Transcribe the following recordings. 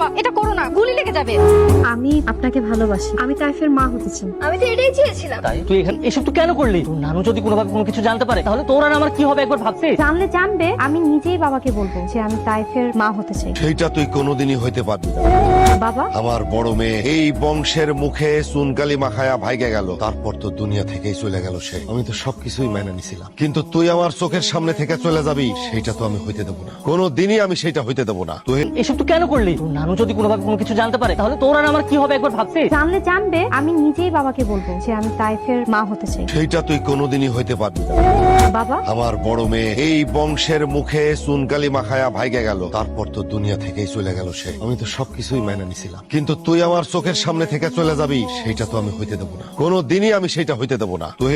বাবা এটা করো না, গুলি লেগে যাবে। আমি আপনাকে ভালোবাসি, আমি তাইফের মা হতে চাই। আমি তো এটাই চেয়েছিলাম। তাই তুই এখানে এসব তো কেন করলি? তোর নানু যদি কোনোভাবে কোনো কিছু জানতে পারে তাহলে তোর আর আমার কি হবে একবার ভাবছিস? জানলে জানবে, আমি নিজেই বাবাকে বলবো যে আমি তাইফের মা হতে চাই। সেইটা তুই কোনোদিনই হইতে পারবি না। বাবা, আমার বড় মেয়ে এই বংশের মুখে চুনকালি মাখায়া ভাইগে গেল, তারপর তো দুনিয়া থেকেই চলে গেল সে। আমি তো সবকিছুই মেনে নিছিলাম, কিন্তু তুই আমার চোখের সামনে থেকে চলে যাবি সেইটা তো আমি হইতে দেবো না, কোনোদিনই আমি সেটা হইতে দেবো না। তুই এসব তো কেন করলি? তোর নানু যদি কোনোভাবে কোনো কিছু জানতে পারে তাহলে তোর আর আমার কি হবে একবার ভাবছিস? জানলে জানবে, আমি নিজেই বাবাকে বলবো যে আমি তাইফের মা হতে চাই। সেইটা তুই কোনোদিনই হইতে পারবি না। বাবা, আমার বড় মেয়ে এই বংশের মুখে চুনকালি মাখায়া ভাইগে গেল, তারপর তো দুনিয়া থেকেই চলে গেল সে। আমি তো সবকিছুই মেনে নিছিলাম, কিন্তু তুই আমার চোখের সামনে থেকে চলে যাবি সেইটা তো আমি হইতে দেবো না, কোনোদিনই আমি সেটা হইতে দেবো না। তুই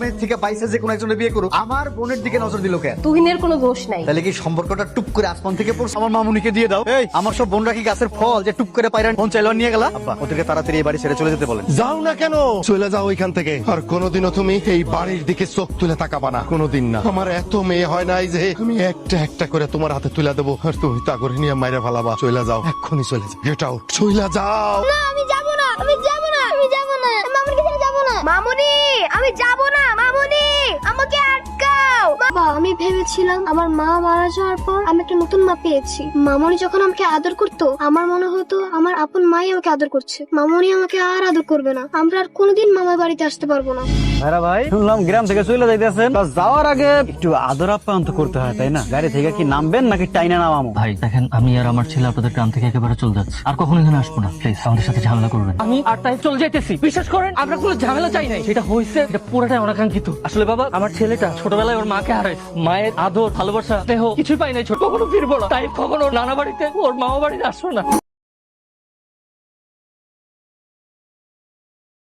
মেয়ের থেকে বাইসে যে কোনো একজনের বিয়ে করুক, আমার বোনের দিকে নজর দিল কেন? তুহিনের কোনো দোষ নাই। তাহলে কি সম্পর্কটা টুপ করে আসমান থেকে পড়ছে? আমার মামুনিকে দিয়ে দাও। এই আমার সব বোনরা কি গাছের ফল যে টুপ করে পায়রা ফোন চাইলো নিয়ে গেলা? আব্বা ওদেরকে তাড়াতাড়ি এই বাড়ি ছেড়ে চলে যেতে বলেন। যাও না কেন, চলে যাও ওইখান থেকে। আর কোনোদিনও তুমি এই বাড়ির দিকে চোখ তুলে তাকাবা না, কোনোদিন না। আমার এত মেয়ে হয় নাই যে আমি একটা একটা করে তোমার হাতে তুলে দেবো আর তুমি তা করে নিয়ে মাইরা ফালাবা। চলে যাও, এক্ষুনি চলে যাও, গেট আউট, চলে যাও। না আমি যাব না, আমি যাব না, আমি যাব না, মামুনি কাছে যাব না। মামুনি আমি যাব না, মামুনি আমাকে আটকাও। বাবা আমি ভেবেছিলাম আমার মা মারা যাওয়ার পর আমি একটা নতুন মা পেয়েছি। মামুনি যখন আমাকে আদর করতো আমার মনে হতো আমার আপন মাই আমাকে আদর করছে। মামুনি আমাকে আর আদর করবে না, আমরা আর কোনোদিন মামার বাড়িতে আসতে পারবো না। ভাইরা ভাই, শুনলাম গ্রাম থেকে চলে যাইতেছেন, তা যাওয়ার আগে একটু আদর আপ্যায়ন তো করতে হয়, তাই না? গাড়ি থেকে কি নামবেন নাকি টাইনা নামামো? ভাই দেখেন, আমি আর আমার ছেলে আপনাদের গ্রাম থেকে একেবারে চলে যাচ্ছি, আর কখনো এখানে আসবো না। প্লিজ আমাদের সাথে ঝামেলা করবেন। আমি আর তাই চলে যাইতেছি, বিশ্বাস করেন আমরা কোনো ঝামেলা চাই নাই। সেটা হয়েছে, এটা পুরোটাই অনাকাঙ্ক্ষিত। আসলে বাবা, আমার ছেলেটা ছোটবেলায় ওর মাকে হারাইছে, মায়ের আদর ভালোবাসা স্নেহ কিছুই পাই নাই। ছোট কখনো ফিরবো না, তাই কখনো নানা বাড়িতে ওর মামা বাড়িতে আসবো না।